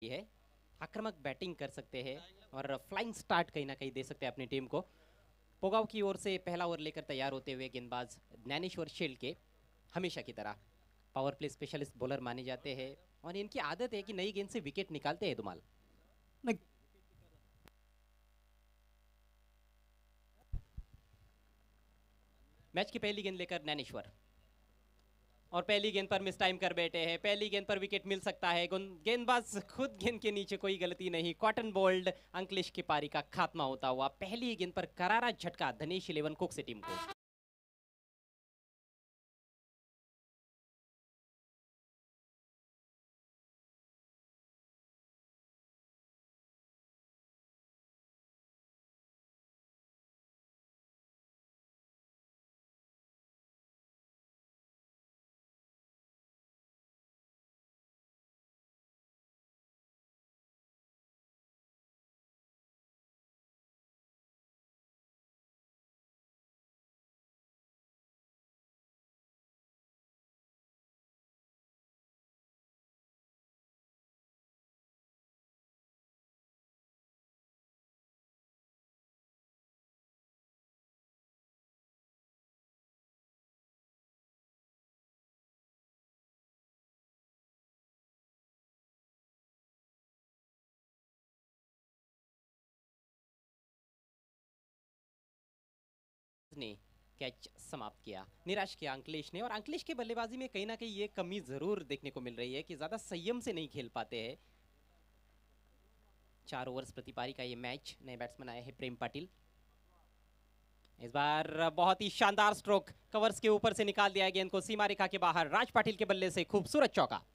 है, आक्रामक बैटिंग कर सकते हैं और फ्लाइंग स्टार्ट कहीं ना कहीं दे सकते हैं अपनी टीम को। पोगाव की ओर से पहला ओवर लेकर तैयार होते हुए गेंदबाज ज्ञानेश्वर शेल के हमेशा की तरह पावर प्ले स्पेशलिस्ट बॉलर माने जाते हैं और इनकी आदत है कि नई गेंद से विकेट निकालते हैं धुमाल। नहीं, मैच की पहली गेंद लेकर ज्ञानेश्वर और पहली गेंद पर मिस टाइम कर बैठे हैं। पहली गेंद पर विकेट मिल सकता है। गेंदबाज खुद गेंद के नीचे, कोई गलती नहीं। कॉटन बोल्ड अंकलेश की पारी का खात्मा होता हुआ पहली गेंद पर करारा झटका धनेश 11 कुक से टीम को। ने कैच समाप्त किया, निराश किया अंकलेश ने। और अंकलेश की बल्लेबाजी में कहीं ना कहीं ये कमी जरूर देखने को मिल रही है कि ज्यादा संयम से नहीं खेल पाते हैं। 4 ओवर्स प्रति पारी का ये मैच। नए बैट्समैन आए हैं प्रेम पाटिल। इस बार बहुत ही शानदार स्ट्रोक, कवर्स के ऊपर से निकाल दिया गेंद को सीमा रेखा के बाहर। राज पाटिल के बल्ले से खूबसूरत चौका।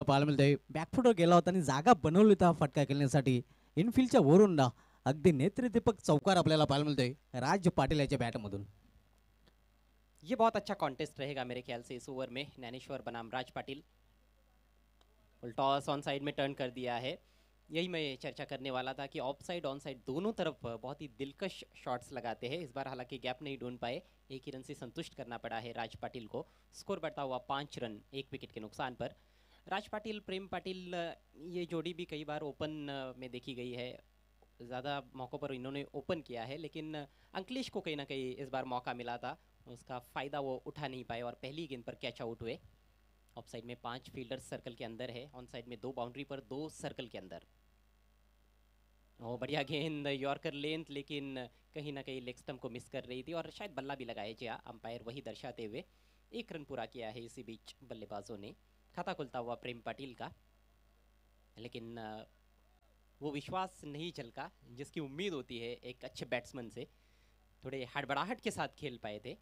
पाहायला मिळतंय बॅकफुटवर गेला होता आणि जागा बनवली होती हा फटका खेळण्यासाठी इनफिल्डच्या वरून ना अगदी नेत्रदीपक चौकार आपल्याला पाहायला मिळतोय राज पाटील याच्या बॅटमधून। ये बहुत अच्छा कॉन्टेस्ट रहेगा मेरे ख्याल से इस ओवर में। ज्ञानेश्वर बनाम राज पाटिल। टॉस ऑन साइड में टर्न कर दिया है। यही मैं चर्चा करने वाला था कि ऑफ साइड ऑन साइड दोनों तरफ बहुत ही दिलकश शॉट्स लगाते हैं। इस बार हालांकि गैप नहीं ढूंढ पाए, एक ही रन से संतुष्ट करना पड़ा है राज पाटिल को। स्कोर बढ़ता हुआ 5 रन 1 विकेट के नुकसान पर। राज पाटिल प्रेम पाटिल, ये जोड़ी भी कई बार ओपन में देखी गई है। ज़्यादा मौक़ों पर इन्होंने ओपन किया है, लेकिन अंकलेश को कहीं ना कहीं इस बार मौका मिला था, उसका फ़ायदा वो उठा नहीं पाए और पहली गेंद पर कैच आउट हुए। ऑफ साइड में 5 फील्डर्स सर्कल के अंदर है, ऑन साइड में 2 बाउंड्री पर 2 सर्कल के अंदर। ओ बढ़िया गेंद, यॉर्कर लेंथ, लेकिन कहीं ना कहीं लेग स्टंप को मिस कर रही थी और शायद बल्ला भी लगाया गया, अंपायर वही दर्शाते हुए। 1 रन पूरा किया है इसी बीच बल्लेबाजों ने। खाता खुलता हुआ प्रेम पाटिल का, लेकिन वो विश्वास नहीं झलका जिसकी उम्मीद होती है एक अच्छे बैट्समैन से। थोड़े हड़बड़ाहट के साथ खेल पाए थे।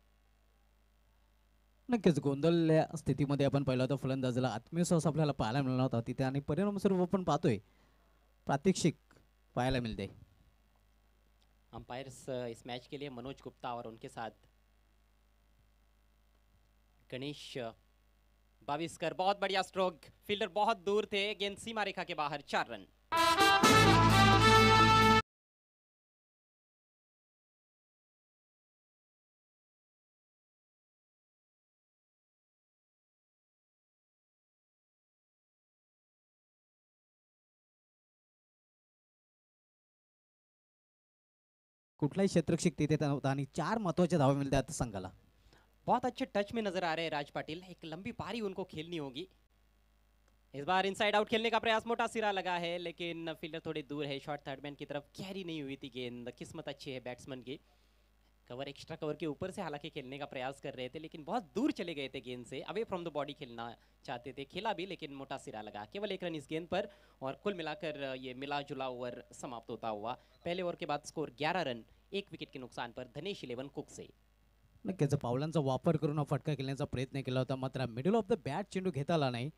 नक्कीच गोंधळल्या स्थितीमध्ये आपण पाहिलं होतं फलंदाजाला आत्मविश्वास आपल्याला पाहायला मिळाला होता तिथे आणि परिणामस्वरूप आपण पाहतोय प्रात्यक्षिक पाहायला मिळते। अंपायर्स इस मैच के लिए मनोज गुप्ता और उनके साथ गणेश बाविस्कर। बहुत बढ़िया स्ट्रोक, फील्डर बहुत दूर थे, गेंद सीमा रेखा के बाहर। 4 रन। कुठलाही क्षेत्रक्षक तिथे नव्हता आणि 4 महत्त्वाच्या धावा मिळतात संघाला। बहुत अच्छे टच में नजर आ रहे हैं राज पाटिल। एक लंबी पारी उनको खेलनी होगी। इस बार इनसाइड आउट खेलने का प्रयास, मोटा सिरा लगा है, लेकिन फील्डर थोड़ी दूर है। शॉर्ट थर्डमैन की तरफ कैरी नहीं हुई थी गेंद। किस्मत अच्छी है बैट्समैन की। कवर, एक्स्ट्रा कवर के ऊपर से हालांकि खेलने का प्रयास कर रहे थे, लेकिन बहुत दूर चले गए थे गेंद से। अवे फ्रॉम द बॉडी खेलना चाहते थे, खेला भी, लेकिन मोटा सिरा लगा। केवल 1 रन इस गेंद पर और कुल मिलाकर ये मिला जुला ओवर समाप्त होता हुआ। पहले ओवर के बाद स्कोर 11 रन 1 विकेट के नुकसान पर धनेश 11 कुक से। नक्कीच पावलांचा वापर करून हा फटका खेळण्याचा प्रयत्न केला होता, मात्र मिडल ऑफ द बॅट चेंडू घेता आला नाही।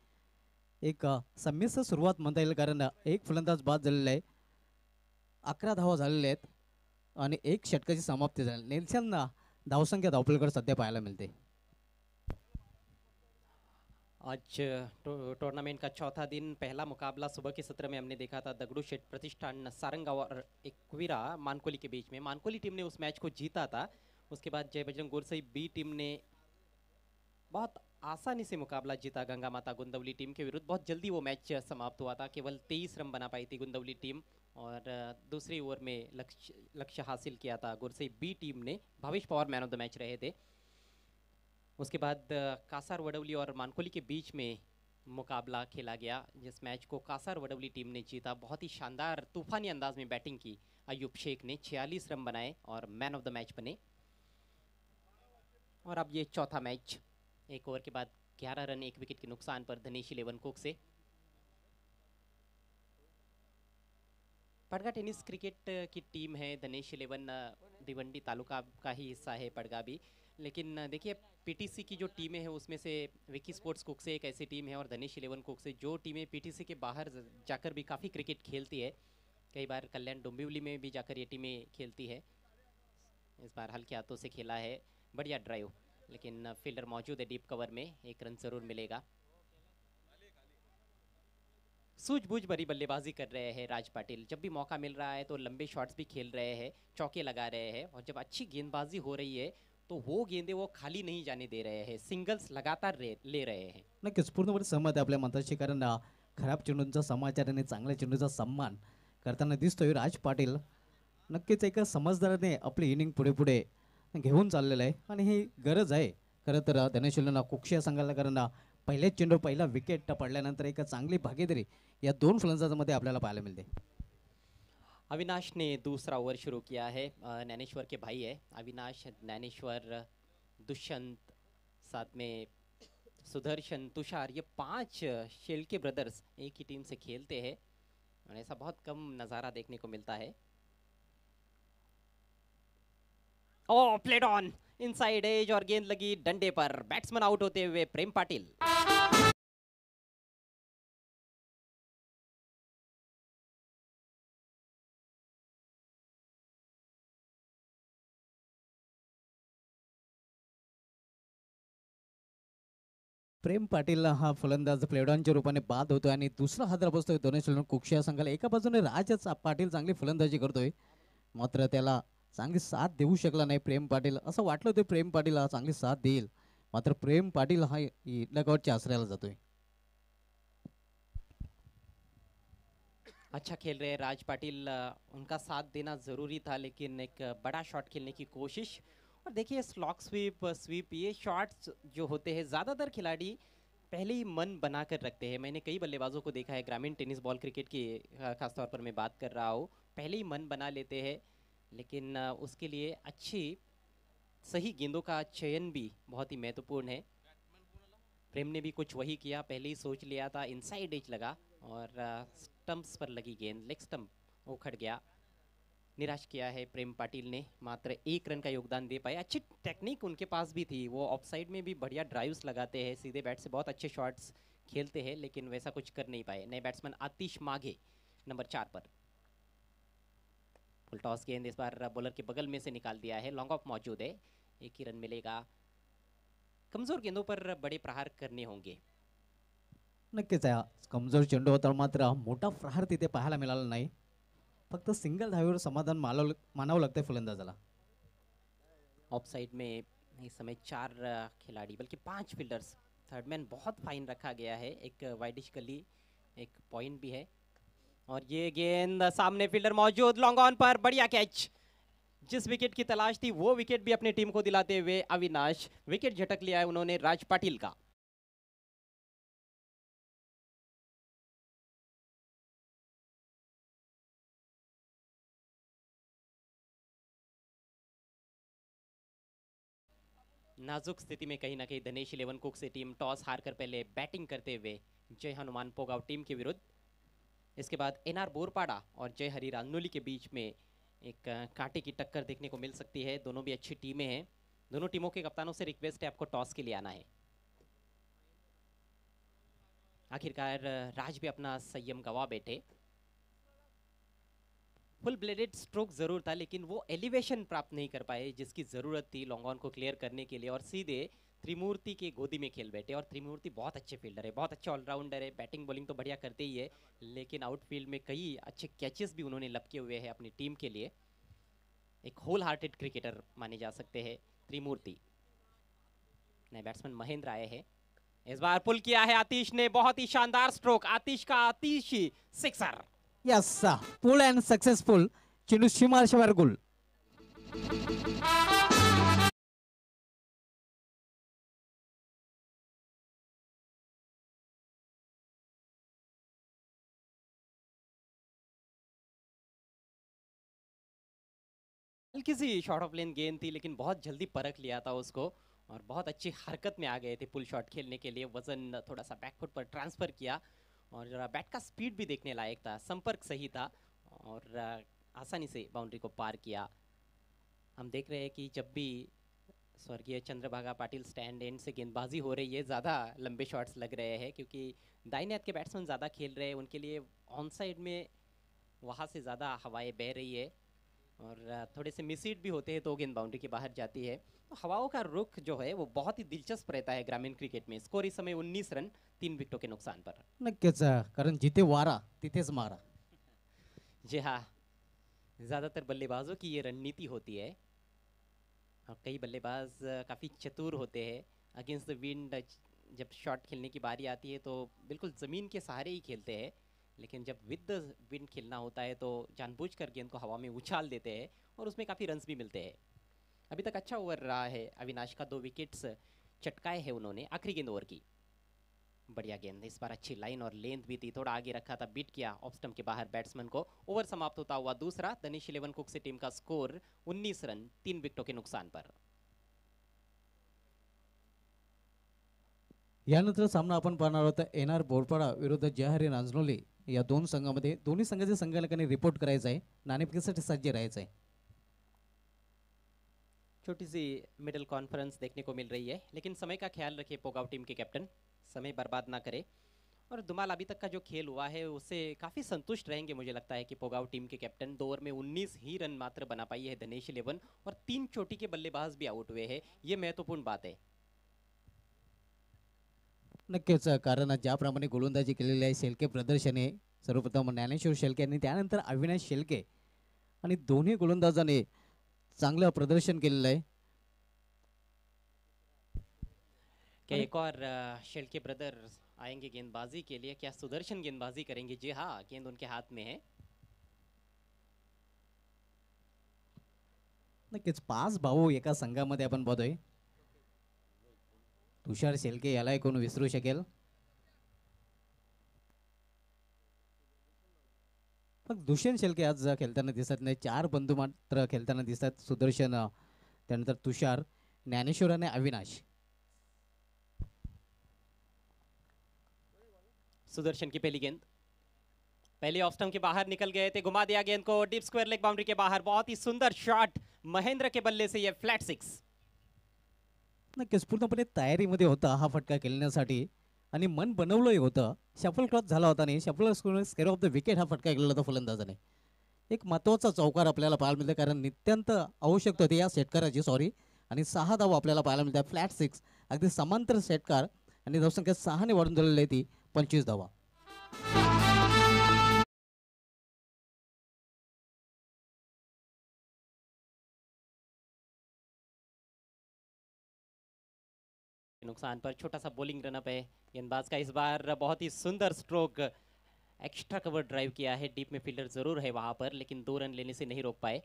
एक संमिश्र सुरुवात म्हणता येईल, कारण एक फलंदाज बाद झालेला आहे, 11 धावा झालेल्या आहेत आणि 1 षटकाची समाप्ती झाली। नेल्सन धावसंख्या धावपलीकडे सध्या पाहायला मिळते। आज टूर्नामेंट का चौथा दिन, पहला मुकाबला सुबह के सत्र में हमने देखा था दगड़ू शेठ प्रतिष्ठान सारंगा और एकवीरा मानकोली के बीच में। मानकोली टीम ने उस मैच को जीता था। उसके बाद जय बजरंग गुरसई बी टीम ने बहुत आसानी से मुकाबला जीता गंगा माता गुंदवली टीम के विरुद्ध। बहुत जल्दी वो मैच समाप्त हुआ था, केवल 23 रन बना पाई थी गुंदवली टीम और दूसरी ओवर में लक्ष्य हासिल किया था गुरसई बी टीम ने। Bhavesh Pawar man of the match रहे थे। उसके बाद कासार वडवली और मानकोली के बीच में मुकाबला खेला गया, जिस मैच को कासार वडवली टीम ने जीता। बहुत ही शानदार तूफानी अंदाज में बैटिंग की अयूब शेख ने, 46 रन बनाए और मैन ऑफ द मैच बने। और अब ये चौथा मैच, एक ओवर के बाद 11 रन 1 विकेट के नुकसान पर धनेश 11 कुक से। पड़गा टेनिस क्रिकेट की टीम है धनेश 11, भिवंडी तालुका का ही हिस्सा है पड़गा भी। लेकिन देखिए पीटीसी की जो टीमें हैं उसमें से विकी स्पोर्ट्स कुक से एक ऐसी टीम है और धनेश 11 कुक से, जो टीमें पीटीसी के बाहर जाकर भी काफ़ी क्रिकेट खेलती है। कई बार कल्याण डोंबिवली में भी जाकर ये टीमें खेलती है। इस बार हल्के हाथों से खेला है, बढ़िया ड्राइव, लेकिन फील्डर मौजूद है डीप कवर में, एक रन जरूर मिलेगा। सूझबूझ भरी बल्लेबाजी कर रहे हैं राज पाटिल। जब भी मौका मिल रहा है तो लंबे शॉट्स भी खेल रहे हैं, चौके लगा रहे हैं, और जब अच्छी गेंदबाजी हो रही है तो वो गेंदे वो खाली नहीं जाने दे रहे हैं, सिंगल्स लगातार ले रहे हैं। नक्कीच पूर्णपणे सहमत आहे आपल्या मताशी, कारण खराब चेंडूंचा समाचार आणि चांगल्या चेंडूचा सन्मान करताना दिसतोय राज पाटील। नक्कीच एका समजदाराने आपली इनिंग पुढे पुढे घेऊन चाललेलं आहे आणि ही गरज आहे खरं तर धनेश कुक्षी या संघाला, कारण पहिल्याच चेंडू पहिला विकेट पडल्यानंतर एक चांगली भागीदारी या दोन फलंदाजांमध्ये आपल्याला पाहायला मिळते। अविनाश ने दूसरा ओवर शुरू किया है। ज्ञानेश्वर के भाई है अविनाश, ज्ञानेश्वर, दुष्यंत, साथ में सुदर्शन, तुषार, ये 5 शेल्के ब्रदर्स एक ही टीम से खेलते हैं और ऐसा बहुत कम नज़ारा देखने को मिलता है। ओ प्लेड ऑन इनसाइड एज और गेंद लगी डंडे पर, बैट्समैन आउट होते हुए प्रेम पाटिल। प्रेम पाटील हा फलंदाज प्लेडॉनच्या रूपाने बाद होतोय आणि दुसरा हादरा बसतोय धनेश कुक्षी या संघाला। एका बाजूने राजच पाटील चांगली फलंदाजी करतोय, मात्र त्याला चांगली साथ देऊ शकला नाही प्रेम पाटील। असं वाटलं होतं प्रेम पाटील हा चांगली साथ देईल, मात्र प्रेम पाटील हा डगआउटच्या आसऱ्याला जातोय। अच्छा खेल रहे राज पाटिल, उनका साथ देना ज़रूरी था, लेकिन एक बड़ा शॉट खेलने की कोशिश। और देखिए स्लॉक स्वीप ये शॉट्स जो होते हैं ज़्यादातर खिलाड़ी पहले ही मन बना कर रखते हैं। मैंने कई बल्लेबाजों को देखा है, ग्रामीण टेनिस बॉल क्रिकेट की खासतौर पर मैं बात कर रहा हूँ, पहले ही मन बना लेते हैं, लेकिन उसके लिए अच्छी सही गेंदों का चयन भी बहुत ही महत्वपूर्ण है। प्रेम ने भी कुछ वही किया, पहले ही सोच लिया था, इनसाइड एज लगा और स्टंप्स पर लगी गेंद, लेग स्टंप उखड़ गया। निराश किया है प्रेम पाटिल ने, मात्र 1 रन का योगदान दे पाए। अच्छी टेक्निक उनके पास भी थी, वो ऑफ साइड में भी बढ़िया ड्राइव्स लगाते हैं, सीधे बैट से बहुत अच्छे शॉट्स खेलते हैं, लेकिन वैसा कुछ कर नहीं पाए। नए बैट्समैन आतिश माघे नंबर 4 पर। फुल टॉस गेंद इस बार बॉलर के बगल में से निकाल दिया है, लॉन्ग ऑफ मौजूद है, 1 ही रन मिलेगा। कमजोर गेंदों पर बड़े प्रहार करने होंगे। नक्कीच कमजोर चेंडू होता, मात्र मोठा प्रहार तिथे पाहायला मिळाला नाही, फक्त सिंगल धावेवर समाधान मानावं लगते फलंदाजाला। ऑफ साइड में इस समय 4 खिलाड़ी बल्कि 5 फील्डर्स, थर्ड मैन बहुत फाइन रखा गया है, एक वाइडिश गली, एक पॉइंट भी है। और ये गेंद सामने फील्डर मौजूद, लॉन्ग ऑन पर, बढ़िया कैच। जिस विकेट की तलाश थी वो विकेट भी अपनी टीम को दिलाते हुए अविनाश विकेट झटक लिया है उन्होंने राज पाटिल का। नाजुक स्थिति में कहीं ना कहीं धनेश 11 कुक से टीम टॉस हारकर पहले बैटिंग करते हुए जय हनुमान पोगाव टीम के विरुद्ध। इसके बाद एनआर बोरपाड़ा और जय हरी रांगनोली के बीच में एक कांटे की टक्कर देखने को मिल सकती है। दोनों भी अच्छी टीमें हैं, दोनों टीमों के कप्तानों से रिक्वेस्ट है आपको टॉस के लिए आना है। आखिरकार राज भी अपना संयम गवा बैठे। फुल ब्लेडेड स्ट्रोक जरूर था, लेकिन वो एलिवेशन प्राप्त नहीं कर पाए जिसकी ज़रूरत थी लॉन्ग ऑन को क्लियर करने के लिए, और सीधे त्रिमूर्ति के गोदी में खेल बैठे। और त्रिमूर्ति बहुत अच्छे फील्डर है, बहुत अच्छे ऑलराउंडर है, बैटिंग बॉलिंग तो बढ़िया करते ही है, लेकिन आउटफील्ड में कई अच्छे कैचेस भी उन्होंने लपके हुए हैं अपनी टीम के लिए। एक होल हार्टेड क्रिकेटर माने जा सकते हैं त्रिमूर्ति। नए बैट्समैन महेंद्र आए हैं, इस बार पुल किया है आतिश ने, बहुत ही शानदार स्ट्रोक आतिश का, आतिशी sixer. Yes, pull and successful, चेंडू सीमारेषेबाहेर गोल. हल्की सी शॉर्ट ऑफ लेन गेंद थी, लेकिन बहुत जल्दी परख लिया था उसको और बहुत अच्छी हरकत में आ गए थे पुल शॉट खेलने के लिए। वजन थोड़ा सा बैकफुट पर ट्रांसफर किया और जरा बैट का स्पीड भी देखने लायक था, संपर्क सही था और आसानी से बाउंड्री को पार किया। हम देख रहे हैं कि जब भी स्वर्गीय चंद्रभागा पाटिल स्टैंड एंड से गेंदबाजी हो रही है, ज़्यादा लंबे शॉट्स लग रहे हैं क्योंकि दाहिने हाथ के बैट्समैन ज़्यादा खेल रहे हैं, उनके लिए ऑन साइड में वहाँ से ज़्यादा हवाएं बह रही है और थोड़े से मिसहीट भी होते हैं तो गेंद बाउंड्री के बाहर जाती है। तो हवाओं का रुख जो है वो बहुत ही दिलचस्प रहता है ग्रामीण क्रिकेट में। स्कोर इस समय 19 रन 3 विकेटों के नुकसान पर। नक्कीच, कारण जिथे वारा तिथेच मारा. जी हाँ, ज़्यादातर बल्लेबाजों की ये रणनीति होती है और कई बल्लेबाज काफ़ी चतुर होते हैं। अगेंस्ट द विंड जब शॉट खेलने की बारी आती है तो बिल्कुल ज़मीन के सहारे ही खेलते हैं, लेकिन जब विद द विंड खेलना होता है तो जानबूझकर गेंद को हवा में उछाल देते हैं और उसमें काफ़ी रन्स भी मिलते हैं। अभी तक अच्छा ओवर रहा है अविनाश का, 2 विकेट्स चटकाए हैं उन्होंने आखिरी गेंद ओवर की। बढ़िया गेंद, इस बार अच्छी लाइन और लेंथ भी थी, थोड़ा आगे रखा था, बीट किया ऑफ स्टंप के बाहर बैट्समैन को। ओवर समाप्त होता हुआ दूसरा, दनिश 11 कुक से टीम का स्कोर 19 रन 3 विकेटों के नुकसान पर। यानंतर सामना आपण पाहणार आहोत एनआर बोरपाडा विरुद्ध जयहरी रांजनोली या दोन संघामध्ये. दोन्ही संघाचे संघालकांनी रिपोर्ट करायचा आहे, नाणेफेकीसाठी सज्ज राहायचं आहे. छोटी सी मिडिल कॉन्फ्रेंस देखने को मिल रही है, लेकिन समय का ख्याल रखिए पोगाव टीम के कैप्टन, समय बर्बाद ना करे। और दुमाल अभी तक का जो खेल हुआ है उससे काफ़ी संतुष्ट रहेंगे मुझे लगता है कि पोगाव टीम के कैप्टन। 2 ओवर में 19 ही रन मात्र बना पाई है दनेश 11 और 3 चोटी के बल्लेबाज भी आउट हुए हैं, ये महत्वपूर्ण बात है। नक्कीच, कारण ज्याप्रमाणे गोलंदाजी केलेली आहे शेलके प्रदर्शने, सर्वप्रथम ज्ञानेश्वर शेलके आणि त्यानंतर अविनाश शेलके आणि दोन्ही गोलंदाजांनी चांगलं प्रदर्शन केलेलं आहे. क्या एक और शेल्के ब्रदर्स आएंगे गेंदबाजी के लिए? क्या सुदर्शन गेंदबाजी करेंगे? जी हाँ, गेंद उनके हाथ में है। नक्कीच 5 भाऊ एका संघामध्ये आपण बघतोय. तुषार शेलके यालाही कोण विसरू शकेल? फक्त दुष्यंत शेलके आज खेळताना दिसत नाही, 4 बंधू मात्र खेळताना दिसतात. सुदर्शन, त्यानंतर तुषार, ज्ञानेश्वर आणि अविनाश. सुदर्शन की पहली गेंद, पहले ऑफ स्टंप के बाहर निकल गए थे, घुमा दिया गेंद को डीप स्क्वायर लेग बाउंड्री के बाहर। बहुत ही सुंदर शॉट महेंद्र के बल्ले से, ये फ्लैट 6। नक्कीच पूर्णपणे तयारीमध्ये होता हा फटका खेळण्यासाठी आणि मन बनवलंही होतं. शफल क्रॉस झाला होता आणि shuffle square of the wicket हा फटका केलेला होता फलंदाजाने. एक महत्त्वाचा चौकार आपल्याला पाहायला मिळतं, कारण नित्यंत आवश्यकता होती या षटकाराची, सॉरी, आणि 6 धावा आपल्याला पाहायला मिळतात. फ्लॅट 6, अगदी समांतर षटकार आणि धावसंख्या 6 ने वाढून झालेली आहे ती 25 धावा. नुकसान पर छोटा सा बॉलिंग रनअप है गेंदबाज का। इस बार बहुत ही सुंदर स्ट्रोक, एक्स्ट्रा कवर ड्राइव किया है, डीप में फील्डर जरूर है वहां पर, लेकिन 2 रन लेने से नहीं रोक पाए।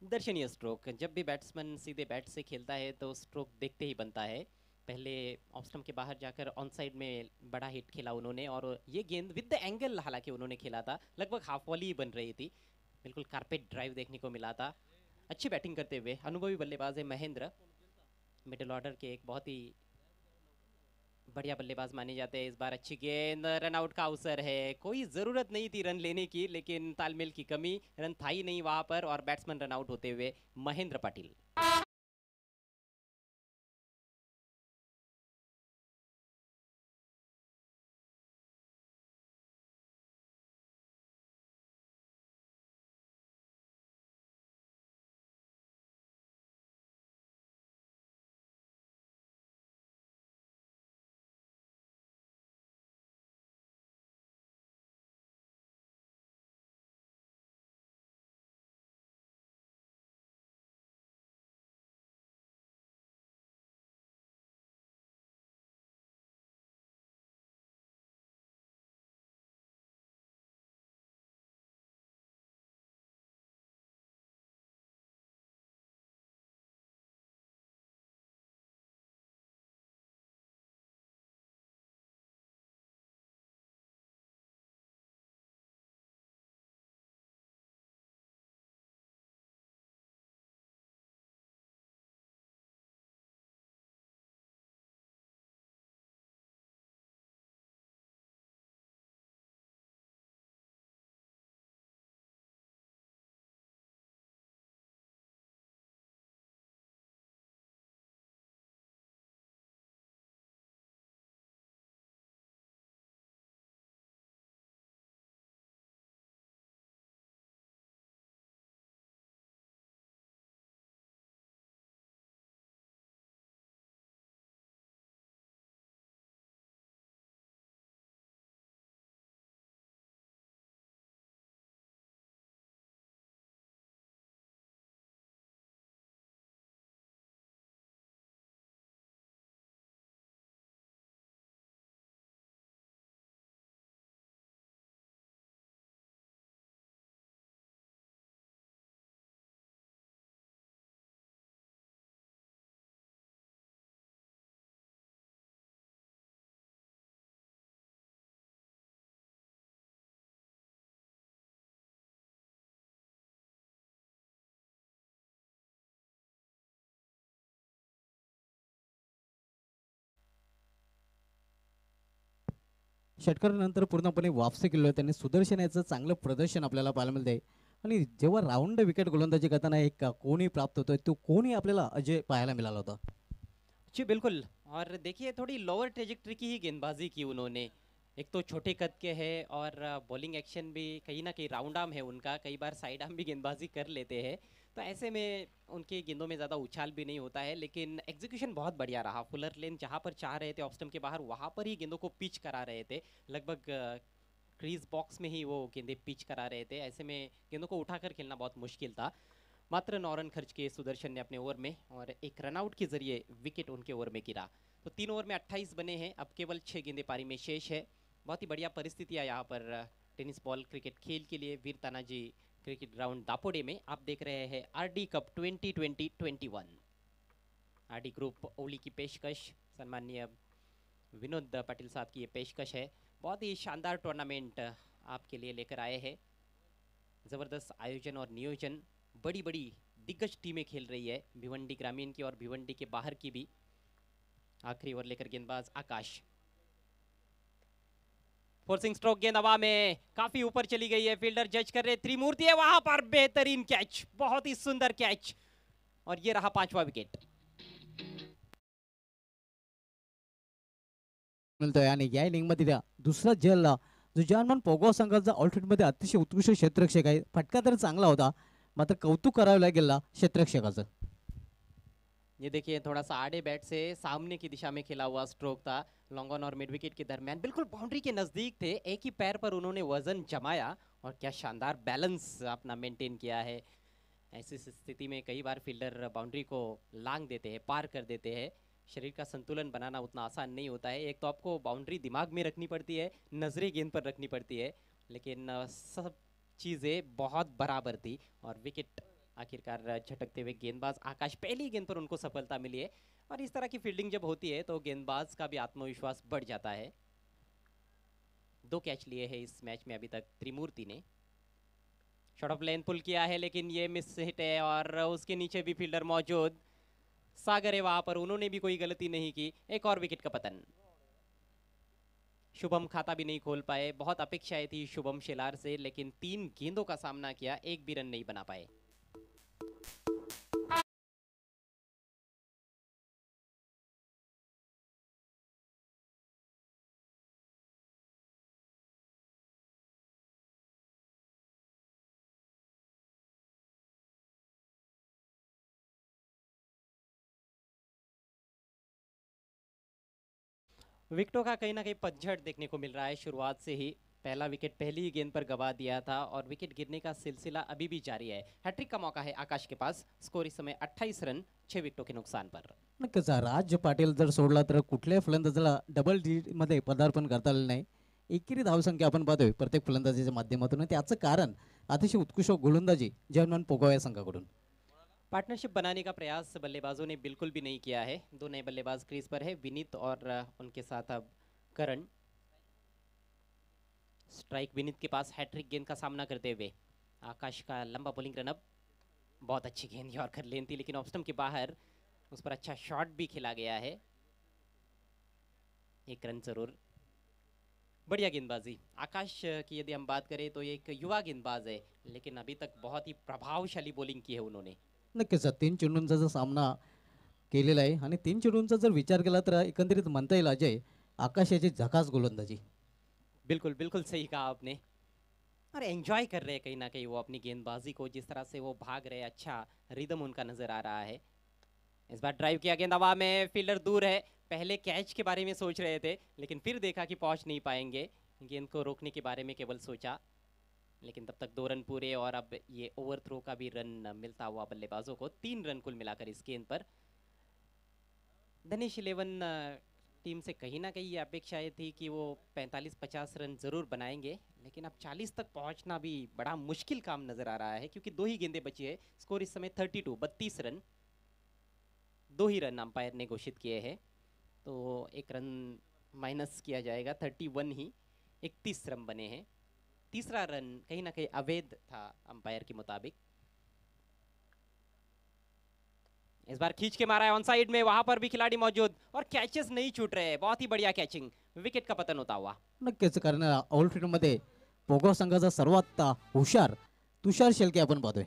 दर्शनीय स्ट्रोक, जब भी बैट्समैन सीधे बैट से खेलता है तो स्ट्रोक देखते ही बनता है। पहले ऑफ स्टंप के बाहर जाकर ऑन साइड में बड़ा हिट खेला उन्होंने और ये गेंद विद द एंगल हालांकि उन्होंने खेला था, लगभग हाफ वॉली बन रही थी, बिल्कुल कारपेट ड्राइव देखने को मिला था। अच्छी बैटिंग करते हुए अनुभवी बल्लेबाज है महेंद्र, मिडिल ऑर्डर के एक बहुत ही बढ़िया बल्लेबाज माने जाते हैं। इस बार अच्छी गेंद, रन आउट का अवसर है, कोई ज़रूरत नहीं थी रन लेने की, लेकिन तालमेल की कमी, रन था ही नहीं वहां पर और बैट्समैन रन आउट होते हुए महेंद्र पाटिल। षटकारानंतर पूर्णपणे वापसी केली आहे. त्यांनी सुदर्शन याचं चांगलं प्रदर्शन आपल्याला पाहायला मिळते आणि जेव्हा राऊंड विकेट गोलंदाजी करताना एक कोणी प्राप्त होतोय तो कोणी आपल्याला अजय पाहायला मिळाला होता. जी बिल्कुल। और देखिए थोड़ी लोअर ट्रेजेक्टरी की ही गेंदबाजी की उन्होंने। एक तो छोटे कद के हैं और बॉलिंग एक्शन भी कहीं ना कहीं राउंड आर्म है उनका, कई बार साइड आर्म भी गेंदबाजी कर लेते हैं, तो ऐसे में उनके गेंदों में ज़्यादा उछाल भी नहीं होता है, लेकिन एग्जीक्यूशन बहुत बढ़िया रहा। फुलर लेन जहाँ पर चाह रहे थे ऑफ स्टंप के बाहर, वहाँ पर ही गेंदों को पिच करा रहे थे। लगभग क्रीज बॉक्स में ही वो गेंदे पिच करा रहे थे। ऐसे में गेंदों को उठाकर खेलना बहुत मुश्किल था। मात्र 9 रन खर्च किए सुदर्शन ने अपने ओवर में और एक रनआउट के जरिए विकेट उनके ओवर में गिरा। तो 3 ओवर में 28 बने हैं, अब केवल 6 गेंदे पारी में शेष है। बहुत ही बढ़िया परिस्थितियाँ यहाँ पर टेनिस बॉल क्रिकेट खेल के लिए वीर तानाजी क्रिकेट ग्राउंड दापोडे में। आप देख रहे हैं आरडी कप 2020-21 आरडी ग्रुप ओली की पेशकश, सम्माननीय विनोद पाटिल साहब की ये पेशकश है। बहुत ही शानदार टूर्नामेंट आपके लिए लेकर आए हैं। ज़बरदस्त आयोजन और नियोजन, बड़ी बड़ी दिग्गज टीमें खेल रही है, भिवंडी ग्रामीण की और भिवंडी के बाहर की भी। आखिरी ओवर लेकर गेंदबाज आकाश, फोर्सिंग स्ट्रोक, गेंद हवा में काफी ऊपर चली गई है, फील्डर जज कर रहे त्रिमूर्ति है वहां पर, बेहतरीन कैच, बहुत ही सुंदर कैच, और ये रहा 5वां विकेट। मिळतोय आणि या इनिंग मध्ये दुसरा जलला जो जर्मन पोगो संघाचा ऑलराऊंड मध्ये अतिशय उत्कृष्ट क्षेत्ररक्षक आहे. फटका तर चांगला होता, मात्र कौतुक करावं लागेल क्षेत्ररक्षकाचं. ये देखिए थोड़ा सा आड़े बैट से सामने की दिशा में खेला हुआ स्ट्रोक था, लॉन्ग ऑन और मिड विकेट के दरमियान, बिल्कुल बाउंड्री के नजदीक थे। एक ही पैर पर उन्होंने वजन जमाया और क्या शानदार बैलेंस अपना मेंटेन किया है। ऐसी स्थिति में कई बार फील्डर बाउंड्री को लांग देते हैं, पार कर देते हैं। शरीर का संतुलन बनाना उतना आसान नहीं होता है। एक तो आपको बाउंड्री दिमाग में रखनी पड़ती है, नजरें गेंद पर रखनी पड़ती है, लेकिन सब चीज़ें बहुत बराबर थी और विकेट आखिरकार झटकते हुए गेंदबाज आकाश, पहली गेंद पर उनको सफलता मिली है। और इस तरह की फील्डिंग जब होती है तो गेंदबाज का भी आत्मविश्वास बढ़ जाता है। 2 कैच लिए हैं इस मैच में अभी तक त्रिमूर्ति ने। शॉर्ट ऑफ लेन पुल किया है लेकिन ये मिस हिट है, और उसके नीचे भी फील्डर मौजूद, सागर है वहां पर, उन्होंने भी कोई गलती नहीं की। एक और विकेट का पतन। शुभम खाता भी नहीं खोल पाए, बहुत अपेक्षाएं थी शुभम शेलार से, लेकिन 3 गेंदों का सामना किया, एक भी रन नहीं बना पाए। विकेटों का कहीं ना कहीं पतझड़ देखने को मिल रहा है। शुरुआत से ही पहला विकेट पहली ही गेंद पर गवा दिया था और विकेट गिरने का सिलसिला अभी भी जारी है। हैट्रिक का मौका है आकाश के पास। स्कोर इस समय 28 रन 6 विकेटों के नुकसान पर। नक्कीच राज पाटील जर सोडला तर कुठल्याही फलंदाजाला डबल डी मध्ये पदार्पण करता आलेलं नाही. एकेरी धावसंख्या आपण पाहतोय प्रत्येक फलंदाजीच्या माध्यमातून, त्याचं कारण अतिशय उत्कृष्ट गोलंदाजी जर्मन पोगो या संघाकडून. पार्टनरशिप बनाने का प्रयास बल्लेबाजों ने बिल्कुल भी नहीं किया है। 2 नए बल्लेबाज क्रीज पर है, विनीत और उनके साथ अब करण। स्ट्राइक विनीत के पास, हैट्रिक गेंद का सामना करते हुए आकाश का लंबा बॉलिंग रनअप, बहुत अच्छी गेंद यॉर्कर लेन थी लेकिन ऑफ स्टंप के बाहर, उस पर अच्छा शॉट भी खेला गया है। 1 रन जरूर। बढ़िया गेंदबाजी आकाश की यदि हम बात करें तो ये एक युवा गेंदबाज है, लेकिन अभी तक बहुत ही प्रभावशाली बॉलिंग की है उन्होंने। नक्कीच 3 चेंडूंचा जो सामना केलेला आहे आणि 3 चेंडूंचा जर विचार केला तर एकंदरीत म्हणता येईल अजय आकाश याची झकास गोलंदाजी. बिल्कुल बिल्कुल सही कहा आपने, और एंजॉय कर रहे हैं कहीं ना कहीं वो अपनी गेंदबाजी को, जिस तरह से वो भाग रहे, अच्छा रिदम उनका नजर आ रहा है। इस बार ड्राइव किया, गेंद हवा में, फील्डर दूर है। पहले कैच के बारे में सोच रहे थे लेकिन फिर देखा कि पहुंच नहीं पाएंगे, गेंद को रोकने के बारे में केवल सोचा, लेकिन तब तक 2 रन पूरे और अब ये ओवर थ्रो का भी रन मिलता हुआ बल्लेबाजों को। 3 रन कुल मिलाकर इस गेंद पर। धनेश 11 टीम से कहीं ना कहीं ये अपेक्षाएं थी कि वो 45-50 रन जरूर बनाएंगे, लेकिन अब 40 तक पहुंचना भी बड़ा मुश्किल काम नजर आ रहा है क्योंकि 2 ही गेंदें बची है। स्कोर इस समय 32 रन। 2 ही रन अंपायर ने घोषित किए हैं, तो 1 रन माइनस किया जाएगा, 31 ही, 31 रन बने हैं। तीसरा रन कहीं ना कहीं अवैध था अंपायर के मुताबिक। इस बार खींच के मारा है ऑन साइड में, वहां पर भी खिलाड़ी मौजूद और कैचेस नहीं छूट रहे हैं। बहुत ही बढ़िया कैचिंग, विकेट का पतन होता हुआ. नक्कीच, कारण ऑलफिल्डमध्ये पोगाव संघाचा सर्वात हुशार तुषार शेळके आपण पाहतोय.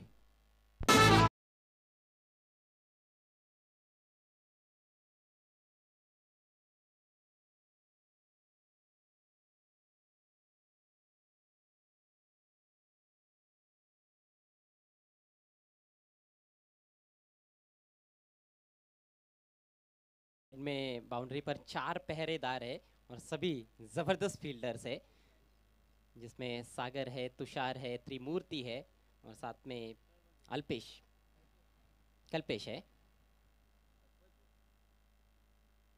इनमें बाउंड्री पर 4 पहरेदार है और सभी जबरदस्त फील्डर्स है, जिसमें सागर है, तुषार है, त्रिमूर्ति है और साथ में अल्पेश कल्पेश है.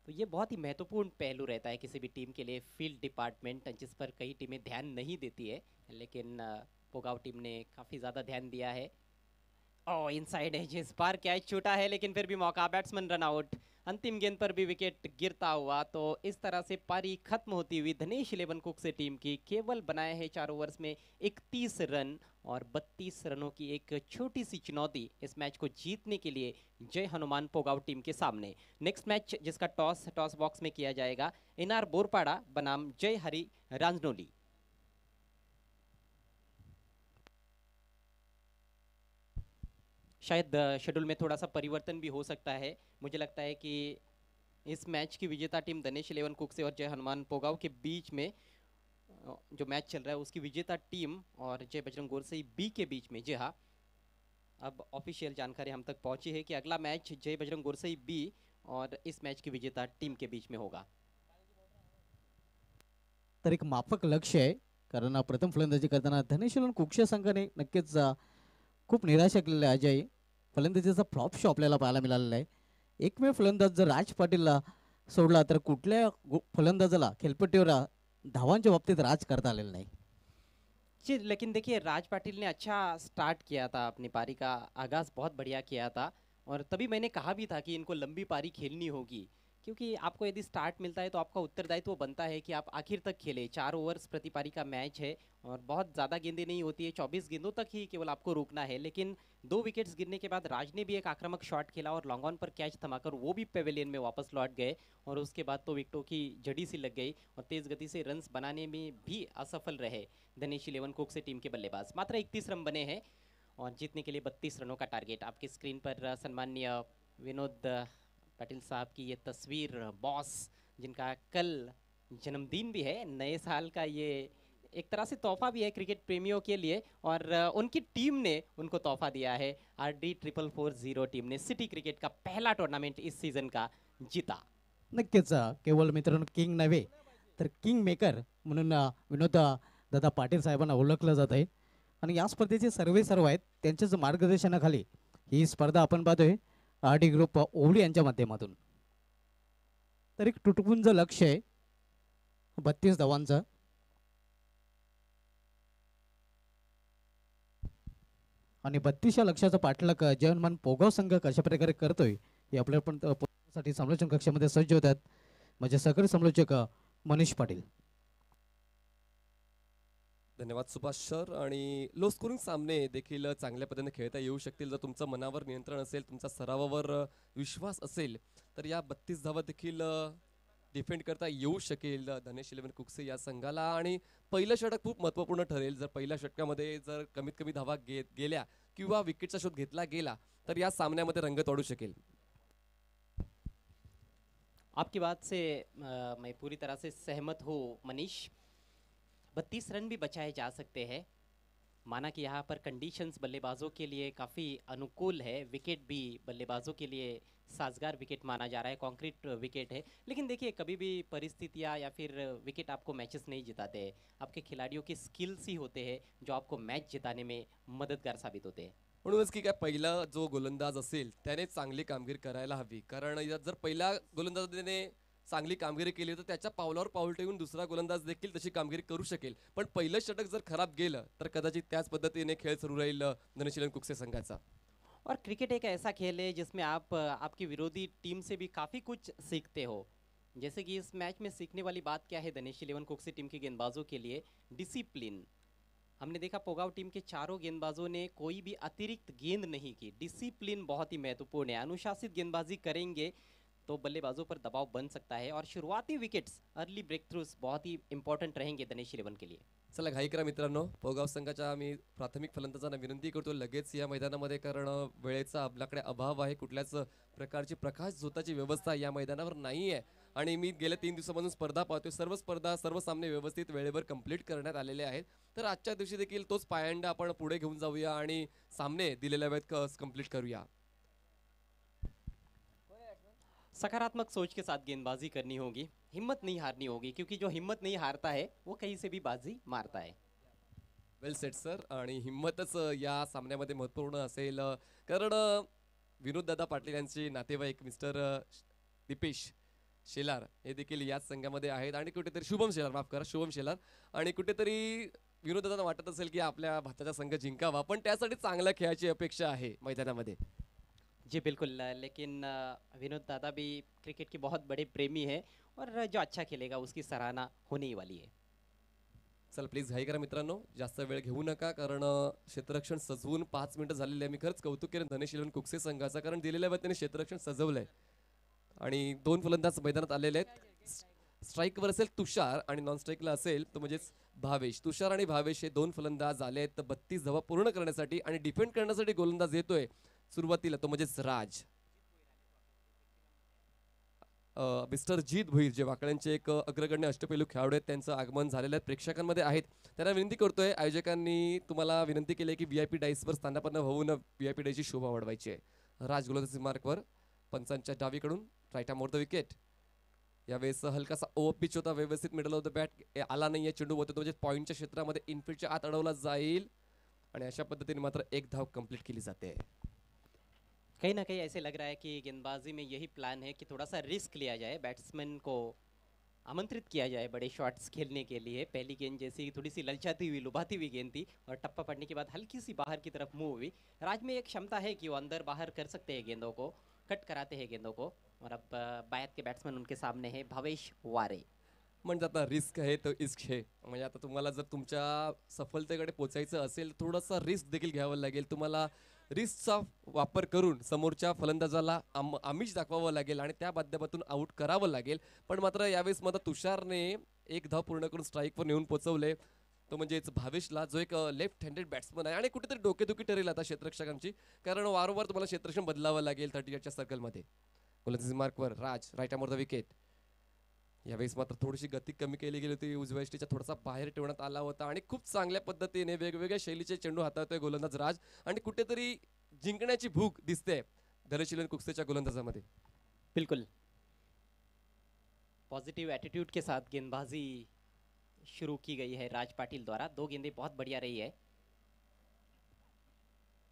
तो ये बहुत ही महत्वपूर्ण पहलू रहता है किसी भी टीम के लिए, फील्ड डिपार्टमेंट, जिस पर कई टीमें ध्यान नहीं देती है, लेकिन पोगाव टीम ने काफ़ी ज़्यादा ध्यान दिया है. ओ इनसाइड है, जिस बार कैच छूटा है लेकिन फिर भी मौका, बैट्समैन रन आउट. अंतिम गेंद पर भी विकेट गिरता हुआ. तो इस तरह से पारी खत्म होती हुई धनेश 11 कुक से टीम की केवल बनाए हैं 4 ओवर्स में 31 रन और 32 रनों की एक छोटी सी चुनौती इस मैच को जीतने के लिए जय हनुमान पोगाव टीम के सामने. नेक्स्ट मैच जिसका टॉस बॉक्स में किया जाएगा, एनआर बोरपाड़ा बनाम जय हरि रांजनोली. शायद शेड्यूल में थोड़ा सा परिवर्तन भी हो सकता है. मुझे लगता है कि इस मैच की विजेता टीम धनेश 11 कुक से और जय हनुमान पोगाव के बीच में जो मैच चल रहा है उसकी विजेता टीम और जय बजरंग गोरसई बी के बीच में, जी हाँ, अब ऑफिशियल जानकारी हम तक पहुंची है कि अगला मैच जय बजरंग गोरसई बी और इस मैच की विजेता टीम के बीच में होगा. तर एक माफक लक्ष आहे, कारण प्रथम फलंदाजी करताना धनेश 11 कुकच्या संघाने नक्कीच खूप निराशा केलेली आहे. अजय, फलंदाजीचा फ्लॉप शो आपल्याला पाहायला मिळालेला आहे. एकमेव फलंदाज जर राज पाटीलला सोडला तर कुठल्या फलंदाजाला खेळपट्टीवर धावांच्या बाबतीत राज करता आलेलं नाही. जी, लेकिन देखिए राज पाटिल ने अच्छा स्टार्ट किया था, अपनी पारी का आगाज़ बहुत बढ़िया किया था और तभी मैंने कहा भी था कि इनको लंबी पारी खेलनी होगी, क्योंकि आपको यदि स्टार्ट मिलता है तो आपका उत्तरदायित्व बनता है कि आप आखिर तक खेलें. 4 ओवर्स प्रति पारी का मैच है और बहुत ज़्यादा गेंदें नहीं होती है, 24 गेंदों तक ही केवल आपको रोकना है. लेकिन 2 विकेट्स गिरने के बाद राज ने भी एक आक्रामक शॉट खेला और लॉन्ग ऑन पर कैच थमाकर वो भी पेविलियन में वापस लौट गए और उसके बाद तो विकेटों की जड़ी सी लग गई और तेज़ गति से रन्स बनाने में भी असफल रहे धनेश 11 कुक से टीम के बल्लेबाज. मात्र 31 रन बने हैं और जीतने के लिए 32 रनों का टारगेट. आपकी स्क्रीन पर सम्मान्य विनोद पाटिल साहब की ये तस्वीर, बॉस जिनका कल जन्मदिन भी है, नए साल का ये एक तरह से तोहफा भी है क्रिकेट प्रेमियों के लिए और उनकी टीम ने उनको तोहफा दिया है. RD4440 टीम ने सिटी क्रिकेट का पहला टूर्नामेंट इस सीजन का जीता. नक्कीच केवळ मित्रांनो किंग नव्हे तर किंग मेकर म्हणून विनोद दादा पाटील साहेबांना ओळखलं जात आहे आणि या स्पर्धेचे सर्व आहेत त्यांच्याच मार्गदर्शनाखाली ही स्पर्धा आपण पाहतोय RD ग्रुप ओवली यांच्या माध्यमातून. तर एक तुटपुंज लक्ष आहे 32 धावांचं आणि 32 लक्षाचा पाठलाग जय हनुमान पोगाव संघ कशा प्रकारे करतोय हे आपल्याला पण साठी समालोचन कक्षामध्ये सज्ज होतात माझे सहकारी समालोचक मनीष पाटील. धन्यवाद सुभाष सर. आणि लो स्कोरिंग सामने देखील चांगल्या पद्धतीने खेळता येऊ शकतील जर तुमचं मनावर नियंत्रण असेल, तुमचा सरावावर विश्वास असेल तर या 32 धावा देखील डिफेंड करता येऊ शकेल धनेश 11 कुकसे या संघाला. आणि पहिलं षटक खूप महत्त्वपूर्ण ठरेल. जर पहिल्या षटकामध्ये जर कमीत कमी धावा गेल्या किंवा विकेटचा शोध घेतला गेला तर या सामन्यामध्ये रंगत वाढू शकेल. आपकी बात से मैं पूरी तरह से सहमत हूँ मनीष. 32 रन भी बचाए जा सकते हैं. माना कि यहाँ पर कंडीशंस बल्लेबाजों के लिए काफ़ी अनुकूल है, विकेट भी बल्लेबाजों के लिए साजगार विकेट माना जा रहा है, कंक्रीट विकेट है. लेकिन देखिए कभी भी परिस्थितियाँ या फिर विकेट आपको मैचेस नहीं जिताते हैं, आपके खिलाड़ियों के स्किल्स ही होते हैं जो आपको मैच जिताने में मददगार साबित होते हैं. म्हणूनच की काय पहिला जो गोलंदाज असेल त्याने चांगली कामगिरी करायला हवी. कारण जर पहिला गोलंदाजाने चांगली कामगिरी केली तर त्याच्या पावलावर पाऊल ठेवून दुसरा गोलंदाज देखील तशी कामगिरी करू शकेल. पण पहिलं षटक जर खराब गेलं तर कदाचित त्याच पद्धतीने खेळ सुरू राहील धनेश 11 कुकसे संघाचा. और क्रिकेट एक ऐसा खेल है जिसमें आप आपकी विरोधी टीम से भी काफ़ी कुछ सीखते हो. जैसे कि इस मैच में सीखने वाली बात क्या है धनेश 11 कुकसे टीम के गेंदबाजों के लिए, डिसिप्लिन. हमने देखा पोगाव टीम के चारों गेंदबाजों ने कोई भी अतिरिक्त गेंद नहीं की. डिसिप्लिन बहुत ही महत्वपूर्ण है. अनुशासित गेंदबाजी करेंगे तो बल्लेबाजों पर दबाव बन सकता है और शुरुआती विकेट्स अर्ली ब्रेक थ्रूज बहुत ही इंपॉर्टेंट रहेंगे दिनेश इलेवन के लिए. चला घाई करा मित्रांनो, पोगाव संघाच्या आम्ही प्राथमिक फलंदाजांना विनंती करतो लगेच या मैदानामध्ये, कारण वेळेचा आपल्याकडे अभाव आहे. कुठल्याच प्रकारची प्रकाश झोताची व्यवस्था या मैदानावर नाही आहे आणि मी गेल्या 3 दिवसापासून स्पर्धा पाहतोय. सर्व स्पर्धा सर्व सामने व्यवस्थित वेळेवर कंप्लीट करण्यात आलेले आहेत. तर आजच्या दिवशी देखील तोच पायंडा आपण पुढे घेऊन जाऊया आणि सामने दिलेल्या वेळेत कंप्लीट करूया. सकारात्मक सोच के साथ गेंदबाजी करनी होगी, हिम्मत नहीं हारनी होगी, क्योंकि जो हिम्मत नहीं हारता है वो कहीं से भी बाजी मारता है. Well set sir. आणि हिम्मतच या सामन्यामध्ये महत्त्वपूर्ण असेल, कारण विनोद दादा पाटील यांचे नातेवाईक मिस्टर दीपेश शेलार हे देखील याच संघामध्ये आहेत आणि कुठेतरी शुभम शेलार, माफ करा, शुभम शेलार. आणि कुठेतरी विनोद दादांना वाटत असेल की आपल्या भारताचा संघ जिंकावा, पण त्यासाठी चांगल्या खेळाची अपेक्षा आहे मैदानामध्ये. जी बिल्कुल, लेकिन विनोद दादा भी क्रिकेट के बहुत बड़े प्रेमी है और जो अच्छा खेलेगा उसकी सराहना होने ही वाली है. चल प्लीज घाई करा मित्रांनो, जास्त वेळ घेऊ नका, कारण क्षेत्ररक्षण सजवून 5 मिनिटं झालेली आहे. मी खरंच कौतुक केलं धनेश इलेव्हन कुकसे संघाचं, कारण दिलेल्या वेळेत त्यांनी क्षेत्ररक्षण सजवलंय आणि 2 फलंदाज मैदानात आलेले आहेत. स्ट्राईकवर असेल तुषार आणि नॉन स्ट्राईकला असेल तो म्हणजेच भावेश. तुषार आणि भावेश हे 2 फलंदाज आले आहेत 32 धावा पूर्ण करण्यासाठी आणि डिफेंड करण्यासाठी गोलंदाज येतोय सुरुवातीला तो म्हणजेच राज. मिस्टर जीत भोईर जे वाकड्यांचे एक अग्रगण्य अष्टपैलू खेळाडू आहेत, त्यांचं आगमन झालेलं आहे, प्रेक्षकांमध्ये आहेत. त्यांना विनंती करतोय, आयोजकांनी तुम्हाला विनंती केली की व्हीआयपी डाईसवर स्थानापन्न होऊन व्हीआयपी डाईची शोभा वाढवायची आहे. राज गोलंदाजी मार्कवर पंचांच्या डावीकडून right arm over the wicket. यावेळेस हलकासा ओव्हर पिच होता, व्यवस्थित मिडल ऑफ द बॅट आला नाहीये, चेंडू होतो म्हणजे पॉईंटच्या क्षेत्रामध्ये इनफिल्डच्या आत अडवला जाईल आणि अशा पद्धतीने मात्र 1 धाव कंप्लीट केली जाते. कहीं ना कहीं ऐसे लग रहा है कि गेंदबाजी में यही प्लान है कि थोड़ा सा रिस्क लिया जाए, बैट्समैन को आमंत्रित किया जाए बड़े शॉट्स खेलने के लिए. पहली गेंद जैसी थोड़ी सी ललचाती हुई लुभाती हुई गेंद थी और टप्पा पड़ने के बाद हल्की सी बाहर की तरफ मूव हुई. राज में एक क्षमता है कि वो अंदर बाहर कर सकते हैं गेंदों को, कट कराते हैं गेंदों को. और अब बायत के बैट्समैन उनके सामने है भावेश वारे. म्हणजे आता रिस्क आहे तो इश्क है. म्हणजे आता तुम्हाला जर तुमच्या सफलतेकडे पोचायचं असेल थोडासा रिस्क देखील घ्यावं लागेल. तुम्हाला रिस्कचा वापर करून समोरच्या फलंदाजाला आमिष दाखवावं लागेल आणि त्या माध्यमातून आउट करावं लागेल. पण मात्र यावेळेस मात्र तुषारने 1 धाव पूर्ण करून स्ट्राईकवर नेऊन पोहोचवले, तो म्हणजेच भावेशला, जो एक लेफ्ट हँडेड बॅट्समन आहे आणि कुठेतरी डोकेदुखी ठरेल आता क्षेत्ररक्षकांची, कारण वारंवार तुम्हाला क्षेत्ररक्षण बदलावं लागेल 38च्या सर्कलमध्ये. गोलंदाजी मार्कवर Raj, right arm over the wicket. यावेळेस मात्र थोडीशी गती कमी केली गेली होती, उजव्या यष्टीच्या थोडासा बाहेर ठेवण्यात आला होता आणि खूप चांगल्या पद्धतीने वेगवेगळ्या शैलीचे चेंडू हाताळतोय गोलंदाज राज आणि कुठेतरी जिंकण्याची भूक दिसते धनेश इलेव्हन कुकसेच्या गोलंदाजामध्ये. बिल्कुल पॉजिटिव एटीट्यूड के साथ गेंदबाजी शुरू की गई है राज पाटिल द्वारा. 2 गेंदें बहुत बढ़िया रही है.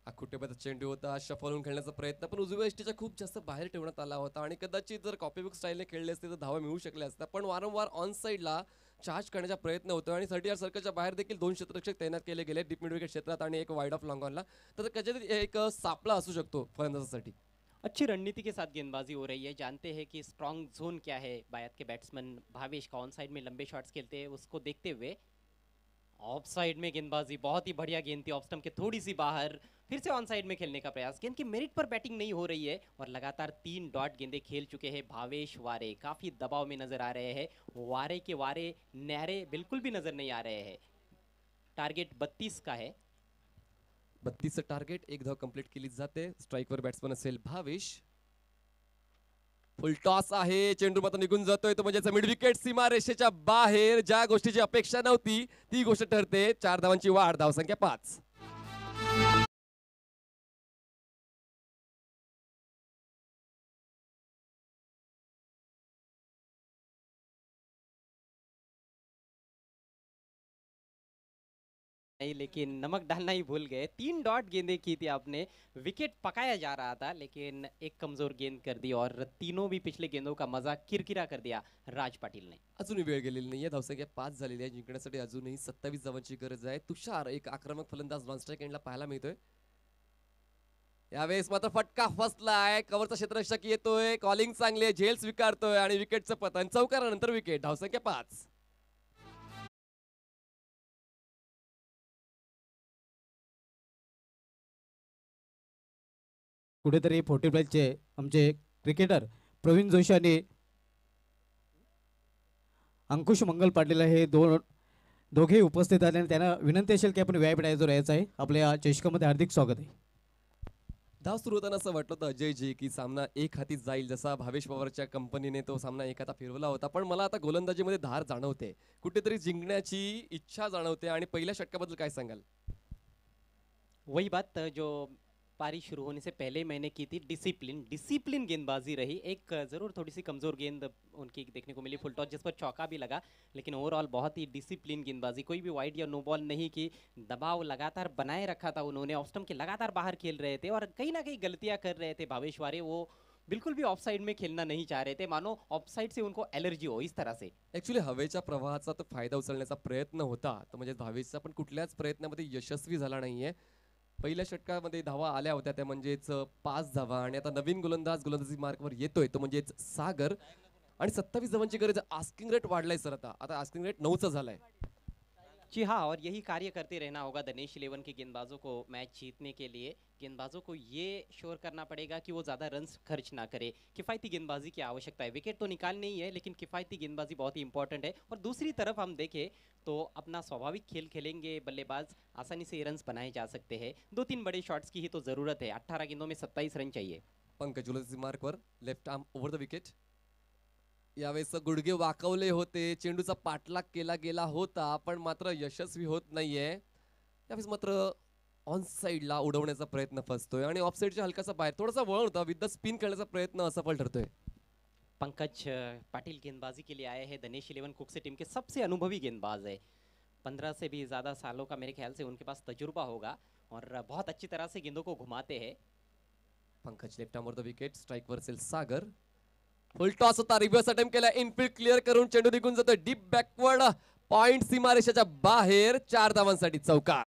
आखुटेबाचा चेंडू होता, शफल होऊन खेळण्याचा प्रयत्न, पण उजव्या यष्टीच्या खूप जास्त बाहेर ठेवण्यात आला होता आणि कदाचित जर कॉपीबुक स्टाईलने खेळले असते तर धावा मिळू शकल्या असत्या. पण वारंवार ऑन साईडला चार्ज करण्याचा प्रयत्न होतो आणि 30 सर्कलच्या बाहेर देखील 2 क्षेत्ररक्षक तैनात केले गेले डीप मिड विकेट क्षेत्रात आणि एक वाईड ऑफ लॉंग ऑनला. तर कदाचित एक सापळा असू शकतो फलंदाजासाठी. अच्छी रणनीति के साथ गेंदबाजी हो रही है. जानते हैं कि स्ट्रॉन्ग जोन क्या है. बायत के बैट्समैन भावेश का ऑन साइड में लंबे शॉट्स खेलते हैं, उसको देखते हुए ऑफ साइड में गेंदबाजी बहुत ही बढ़िया गेंद थी, ऑफ स्टंप के थोड़ी सी बाहर, फिर से ऑन साइड में खेलने का प्रयास. गेंद की मेरिट पर बैटिंग नहीं हो रही है और लगातार 3 डॉट गेंदें खेल चुके हैं भावेश वारे. काफी दबाव में नजर आ रहे हैं. वारे के वारे न्यारे बिल्कुल भी नजर नहीं आ रहे हैं. टारगेट 32 का है. 32चं टार्गेट, 1 धाव कंप्लीट केली जाते. स्ट्राईकवर बॅट्समन असेल भावेश. फुल टॉस आहे, चेंडू मात्र निघून जातोय तो म्हणजे मिड विकेट सीमारेषेच्या बाहेर. ज्या गोष्टीची अपेक्षा नव्हती ती गोष्ट ठरते. 4 धावांची वाढ, धावसंख्या 5. नहीं, लेकिन नमक डालना ही भूल गए. 3 डॉट गेंदें की थी आपने. विकेट पकाया जा रहा था लेकिन एक कमजोर गेंद कर दी और तीनों भी पिछले गेंदों का मजा किरकिरा कर दिया राज पाटिल ने. अजूनही वेळ गेलेली नाहीये, धावसंख्या 5 झालेली आहे. जिंकण्यासाठी अजूनही 27 धावांची गरज आहे. तुषार एक आक्रमक फलंदाज नॉन स्ट्राईक एंडला पाहायला मिळतोय. यावेळेस मात्र फटका फसलाय, कव्हरचा क्षेत्ररक्षक येतोय, कॉलिंग चांगली आहे, झेल स्वीकारतोय आणि विकेटचं पतन. चौकारानंतर विकेट, धावसंख्या 5. कुठेतरी 40 प्लसचे आमचे क्रिकेटर प्रवीण जोशी आणि अंकुश मंगल पाटील हे दोघे उपस्थित आले आणि त्यांना विनंती असेल की आपण व्यायापीठ आयोजन राहायचं आहे. आपल्या चषकामध्ये हार्दिक स्वागत आहे. धाव सुरू होताना असं वाटलं होतं अजयजी की सामना एक हाती जाईल, जसा भावेश पवारच्या कंपनीने तो सामना एक हाता फिरवला होता. पण मला आता गोलंदाजीमध्ये धार जाणवते, कुठेतरी जिंकण्याची इच्छा जाणवते. आणि पहिल्या षटकाबद्दल काय सांगाल? वही बात जो पारी शुरू होने से पहले मैंने की थी, डिसिप्लिन डिसिप्लिन गेंदबाजी रही। एक ज़रूर थोड़ी सी कमज़ोर गेंद उनकी देखने को मिली फुल टॉस, जिस पर चौका भी लगा, लेकिन ओवरऑल बहुत ही डिसिप्लिन गेंदबाजी, कोई भी वाइड या नो बॉल नहीं की, दबाव लगातार बनाए रखा था उन्होंने, ऑफ स्टंप के लगातार बाहर खेल रहे थे और कहीं ना कहीं गलतियां कर रहे थे भावेश वारे। वो बिल्कुल भी ऑफ साइड में खेलना नहीं चाह रहे थे, मानो ऑफ साइड से उनको एलर्जी हो इस तरह से। ऍक्च्युली हवेच्या प्रवाहाचा तो फायदा उचलण्याचा प्रयत्न होता, तर म्हणजे भावेशचा पण कुठल्याच प्रयत्नामध्ये यशस्वी झाला नाहीये. पहिल्या षटकामध्ये धावा आल्या होत्या, त्या म्हणजेच 5 धावा. आणि आता नवीन गोलंदाजी मार्कवर येतोय, तो म्हणजेच सागर. आणि 27 धावांची गरज. आस्किंग रेट वाढलाय सर, आता आस्किंग रेट 9चा झालाय. जी हाँ, और यही कार्य करते रहना होगा दिनेश इलेवन के गेंदबाजों को मैच जीतने के लिए। गेंदबाजों को ये श्योर करना पड़ेगा कि वो ज़्यादा रन्स खर्च ना करे। किफ़ायती गेंदबाजी की आवश्यकता है, विकेट तो निकालनी ही है, लेकिन किफ़ायती गेंदबाजी बहुत ही इंपॉर्टेंट है। और दूसरी तरफ हम देखें तो अपना स्वाभाविक खेल खेलेंगे बल्लेबाज, आसानी से रन्स बनाए जा सकते हैं। 2-3 बड़े शॉट्स की ही तो ज़रूरत है। 18 गेंदों में 27 रन चाहिए। पंकज गोलंदाजी मार्कवर, left arm over the wicket. यावेळेस गुडघे वाकवले होते, चेंडूचा पाठलाग केला गेला होता, पण मात्र यशस्वी होत नाहीये. यावेळेस मात्र ऑन साइडला उडवण्याचा प्रयत्न फसतोय आणि ऑफ साइडच्या हलकासा बाहेर थोडासा वळण होता, विथ द स्पिन खेळण्याचा प्रयत्न असफल ठरतोय. पंकज पाटिल गेंदबाजी के लिए आए हैं दिनेश इलेवन कुक से टीम के सबसे अनुभवी गेंदबाज है। 15 से भी ज़्यादा सालों का मेरे ख्याल से उनके पास तजुर्बा होगा और बहुत अच्छी तरह से गेंदों को घुमाते हैं। Pankaj left arm over the wicket, strike वर असेल सागर. फुल टॉस होता, रिव्हर्स अटेम्प्ट केला, इनफिल्ड क्लिअर करून चेंडू निघून जातोय डीप बॅकवर्ड. पॉइंट सीमारेषेच्या बाहेर, 4 धावांसाठी चौकार.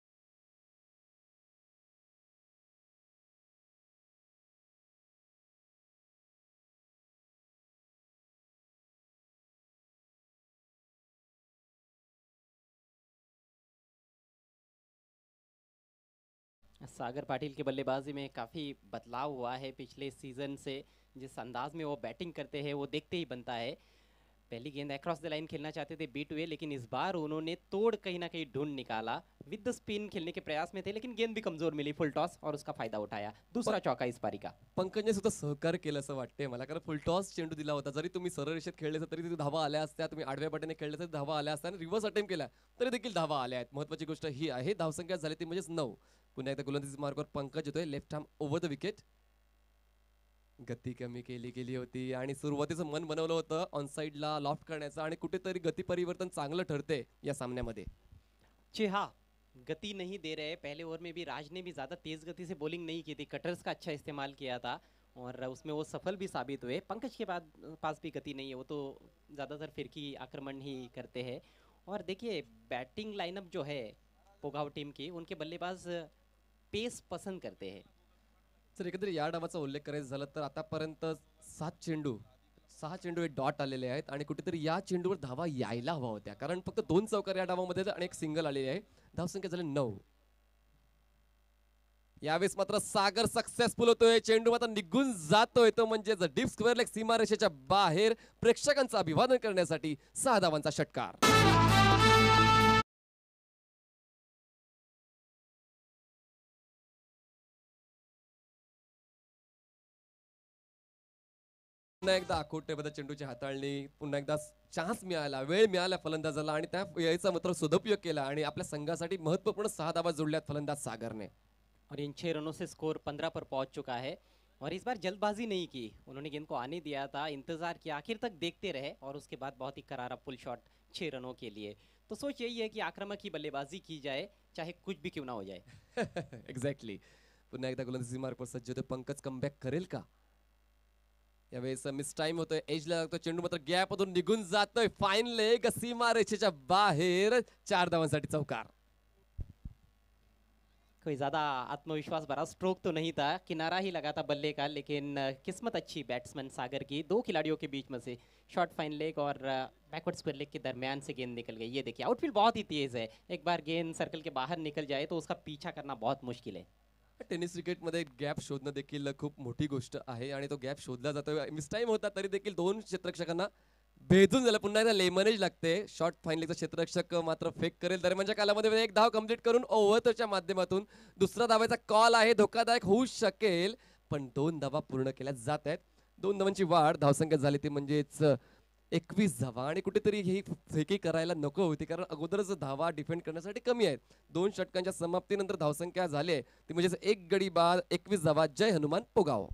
सागर पाटिल की बल्लेबाजी में काफ़ी बदलाव हुआ है पिछले सीज़न से। जिस अंदाज में वो बैटिंग करते हैं वो देखते ही बनता है। पहली गेंद अक्रॉस द लाइन खेलना चाहते थे बीट हुए, लेकिन इस बार उन्होंने तोड़ कहीं ना कहीं ढूंढ निकाला। विद द स्पिन खेलने के प्रयास में थे, लेकिन गेंद भी कमजोर मिली फुल टॉस और उसका फायदा उठाया। दूसरा चौका इस पारी का। पंकजने सुद्धा सहकार्य केलं असं वाटतंय मला, कारण फुल टॉस चेंडू दिला होता. जरी तुम्ही सरळ रेषेत खेळले तरी तिथे धावा आल्या असत्या, तुम्ही आडव्या पाट्याने खेळले तरी धावा आल्या असत्या, आणि रिव्हर्स अटेम्प्ट केला तरी देखील धावा आल्या आहेत. महत्त्वाची गोष्ट ही आहे, धावसंख्या झाली ती म्हणजेच 9. पुन्हा एकदा गोलंदाजी मार्कवर पंकज येतोय, left arm over the wicket. गती कमी केली गेली होती आणि सुरुवातीचं मन बनवलं होतं ऑन साइडला लॉफ्ट करण्याचं, आणि कुठेतरी गती परिवर्तन चांगलं ठरते या सामन्यामध्ये. जी हाँ, गति नहीं दे रहे। पहले ओवर में भी राज ने भी ज़्यादा तेज़ गति से बॉलिंग नहीं की थी, कटर्स का अच्छा इस्तेमाल किया था और उसमें वो सफल भी साबित हुए। पंकज के पास भी गति नहीं है, वो तो ज़्यादातर फिरकी आक्रमण ही करते हैं। और देखिए बैटिंग लाइनअप जो है पोगाव टीम की, उनके बल्लेबाज पेस पसंद करते हैं। जर एकंदरीत या डावाचा उल्लेख करायचा झाला तर आतापर्यंत 6 चेंडू हे डॉट आलेले आहेत, आणि कुठेतरी या चेंडूवर धावा यायला हवा होत्या, कारण फक्त 2 चौकार या डावामध्ये आणि एक सिंगल आलेली आहे. धावसंख्या झाली 9. यावेळेस मात्र सागर सक्सेसफुल होतोय, चेंडू मात्र निघून जातोय, तो म्हणजे डीप स्क्वेअर लेग सीमारेषेच्या बाहेर. प्रेक्षकांचं अभिवादन करण्यासाठी 6 धावांचा षटकार. पुन्हा एकदा आखोटेबद्दल चेंडूची हाताळणी, पुन्हा एकदा चान्स मिळाला, वेळ मिळाला फलंदाजाला, आणि त्या वेळेचा मात्र सदुपयोग केला आणि आपल्या संघासाठी महत्त्वपूर्ण 6 धावा जोडल्यात फलंदाज सागरने. और इन 6 रनों से स्कोर 15 पर पहुंच चुका है। और इस बार जल्दबाजी नहीं की, उन्होंने गेंद को आने दिया था, इंतजार किया, आखिर तक देखते रहे और उसके बाद बहुत ही करारा पुल शॉट 6 रनों के लिए। तो सोच यही है कि आक्रामक ही बल्लेबाजी की जाए, चाहे कुछ भी क्यों ना हो जाए। एक्झॅक्टली. पुन्हा एकदा गोलंदाजी मार्कवर सज्ज होते पंकज, कमबॅक करेल का? यावेळेस मिस टाइम होतोय, एजला लागतो चेंडू, मात्र गॅप मधून निघून जातोय. फाईन लेग सीमारेषेच्या बाहेर, 4 धावांसाठी चौकार. कोई ज़्यादा आत्मविश्वास भरा स्ट्रोक तो नहीं था, किनारा ही लगा था बल्ले का, लेकिन किस्मत अच्छी बैट्समैन सागर की। 2 खिलाड़ियों के बीच में से शॉर्ट फाइन लेग और बैकवर्ड स्क्वायर लेग के दरमियान से गेंद निकल गई। ये देखिए आउटफील्ड बहुत ही तेज़ है, एक बार गेंद सर्कल के बाहर निकल जाए तो उसका पीछा करना बहुत मुश्किल है। टेनिस क्रिकेटमध्ये गॅप शोधणं देखील खूप मोठी गोष्ट आहे आणि तो गॅप शोधला जातोय. मिस टाइम होता तरी देखील दोन क्षेत्ररक्षकांना भेदून झालं. पुन्हा एकदा लेमनेज लागते. शॉर्ट फायनलीचा क्षेत्ररक्षक मात्र फेक करेल. दरम्यानच्या कालामध्ये एक धाव कंप्लीट करून ओव्हरच्या माध्यमातून दुसरा धावाचा कॉल आहे. धोकादायक होऊ शकेल पण 2 धावा पूर्ण केल्या जात आहेत. 2 धावांची वाढ धावसंख्या झाली ती म्हणजेच 21 धावा आणि कुठेतरी ही फेकी करायला नको होती कारण अगोदरच धावा डिफेंड करण्यासाठी कमी आहेत. 2 षटकांच्या समाप्तीनंतर धावसंख्या झाली आहे ती म्हणजेच 1 गडी बाद 21 धावा. जय हनुमान पोगाव.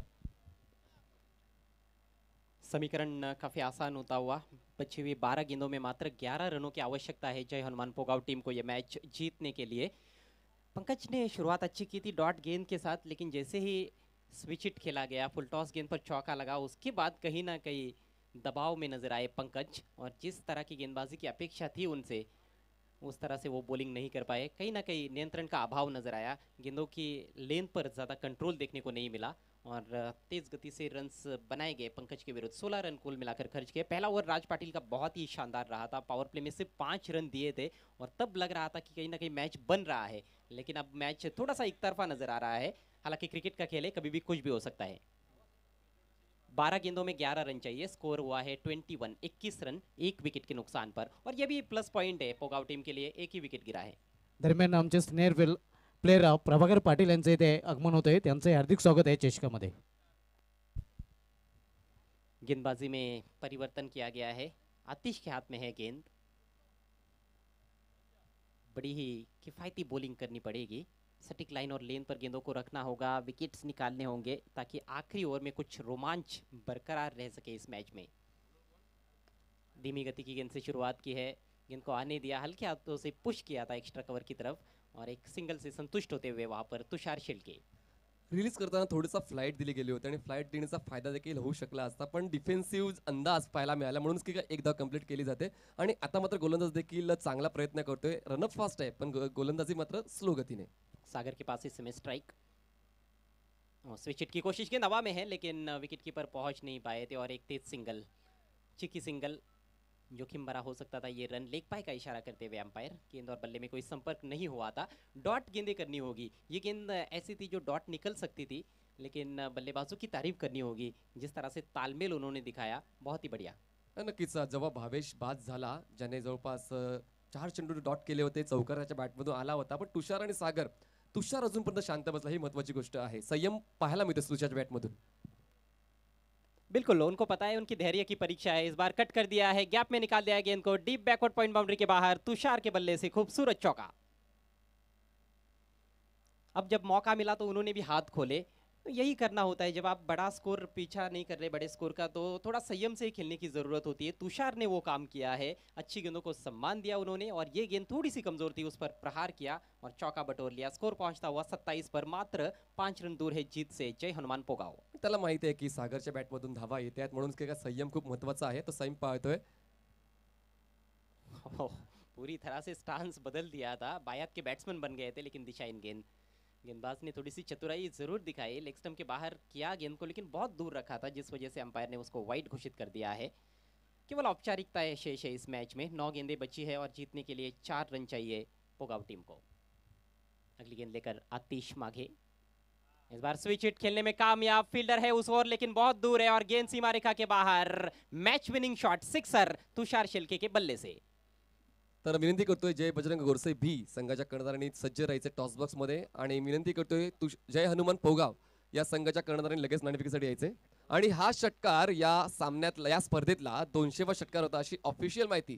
समीकरण काफी आसान होता हुआ. बची हुई 12 गेंदों में मात्र 11 रनों की आवश्यकता है जय हनुमान पोगाव टीम को ये मैच जीतने के लिए. पंकज ने शुरुआत अच्छी की थी डॉट गेंद के साथ, लेकिन जैसे ही स्विच हिट खेला गया, फुल टॉस गेंद पर चौका लगा, उसके बाद कहीं ना कहीं दबाव में नजर आए पंकज और जिस तरह की गेंदबाजी की अपेक्षा थी उनसे उस तरह से वो बॉलिंग नहीं कर पाए. कहीं ना कहीं नियंत्रण का अभाव नजर आया. गेंदों की लेंथ पर ज़्यादा कंट्रोल देखने को नहीं मिला और तेज गति से रन्स बनाए गए पंकज के विरुद्ध. 16 रन कुल मिलाकर खर्च किए. पहला ओवर राज पाटिल का बहुत ही शानदार रहा था. पावर प्ले में सिर्फ 5 रन दिए थे और तब लग रहा था कि कहीं ना कहीं मैच बन रहा है, लेकिन अब मैच थोड़ा सा एक तरफा नजर आ रहा है. हालांकि क्रिकेट का खेल है, कभी भी कुछ भी हो सकता है. 12 गेंदों में 11 रन चाहिए. स्कोर हुआ है 21 रन 1 विकेट के नुकसान पर और ये भी प्लस पॉइंट है पोगाव टीम के लिए. एक ही विकेट गिरा है. दरम्यान आमचे स्नेहरविल प्लेयर प्रभाकर पाटील यांचे इथे आगमन होते. त्यांचे हार्दिक स्वागत आहे चषकामध्ये. गेंदबाजी में परिवर्तन किया गया है. आतिश के हाथ में है गेंद. बड़ी ही किफायती बॉलिंग करनी पड़ेगी. सटीक लाइन और लेन पर गेंदों को रखना होगा. विकेट्स निकालने होंगे ताकि आखिरी ओवर में कुछ रोमांच बरकरार रह सके इस मैच में. धीमी गति की गेंद से शुरुआत की है. गेंद को आने दिया, हल्के हाथों से पुश किया था एक्स्ट्रा कवर की तरफ और एक सिंगल से संतुष्ट होते हुए वहां पर तुषार शेळके. रिलीज करताना थोडीसा फ्लाईट दिली गेली होती आणि फ्लाईट देण्याचा फायदा देखील होऊ शकला असता पण डिफेन्सिव्ह अंदाज पाहायला मिळाला म्हणूनच की एक धाव कंप्लीट केली जाते. आणि आता मात्र गोलंदाज देखील चांगला प्रयत्न करतोय. रनअप फास्ट आहे पण गोलंदाजी मात्र स्लो गतीने. सागर के पास इस समय स्ट्राइक. स्विच हिट की कोशिश गेंद हवा में है लेकिन विकेट कीपर पहुंच नहीं पाए थे और एक तेज सिंगल, चिकी सिंगल जोखिम भरा हो सकता था. ये रन लेग पाए का इशारा करते हुए अंपायर. गेंद और बल्ले में कोई संपर्क नहीं हुआ था. डॉट गेंदें करनी होगी. ये गेंद ऐसी थी जो डॉट निकल सकती थी, लेकिन बल्लेबाजों की तारीफ करनी होगी. जिस तरह से तालमेल उन्होंने दिखाया, बहुत ही बढ़िया. नक्कीच जेव्हा भावेश बाद झाला ज्याने जवळपास 4 चेंडू डॉट केले होते, चौकाराच्या बॅटमधून आला होता पण तुषार आणि सागर, तुषार अजूनपर्यंत शांत बसला ही महत्वाची गोष्ट आहे. संयम पाहायला मिळतो तुषारच्या बॅटमधून. बिल्कुल, उनको पता है उनकी धैर्य की परीक्षा है. इस बार कट कर दिया है, गैप में निकाल दिया है गेंद को. डीप बैकवर्ड पॉइंट बाउंड्री के बाहर तुषार के बल्ले से खूबसूरत चौका. अब जब मौका मिला तो उन्होंने भी हाथ खोले. तो यही करना होता है जब आप बड़ा स्कोर पीछा नहीं कर रहे बड़े स्कोर का, तो थोड़ा संयम से खेलने की जरूरत होती है. तुषार ने वो काम किया है. अच्छी गेंदों को सम्मान दिया उन्होंने और ये गेंद थोड़ी सी कमजोर थी, उस पर प्रहार किया और चौका बटोर लिया. स्कोर पहुंचता हुआ 27 पर. मात्र 5 रन दूर है जीत से जय हनुमान पोगाव. त्याला माहिती आहे की सागरच्या बॅटमधून धावा येत आहेत म्हणून काय संयम खूप महत्वाचा आहे. तो संयम पाळतोय. पूरी तरह से स्टांस बदल दिया था. बायात के बैट्समैन बन गए थे लेकिन दिशा इन गेंद. गेंदबाज ने थोड़ी सी चतुराई जरूर दिखाई. लेग स्टंप के बाहर किया गेंद को, लेकिन बहुत दूर रखा था जिस वजह से अंपायर ने उसको वाइड घोषित कर दिया है. केवल औपचारिकताएं शेष है इस मैच में. 9 गेंदें बची है और जीतने के लिए 4 रन चाहिए पोगाव टीम को. अगली गेंद लेकर आतिश माघे. इस बार स्विच हिट खेलने में कामयाब. फील्डर है उस ओर लेकिन बहुत दूर है और गेंद सीमा रेखा के बाहर. Match winning shot sixer Tushar Shelke के बल्ले से. तर विनंती करतोय जय बजरंग गोरसे भी संघाच्या कर्णधारांनी सज्ज राहायचे टॉस बॉक्स मध्ये आणि विनंती करतोय जय हनुमान पोगाव या संघाच्या कर्णधारांनी लगेच नाणेफेकीसाठी यायचे. आणि हा षटकार या सामन्यातला या स्पर्धेतला 200वा षटकार होता अशी ऑफिशियल माहिती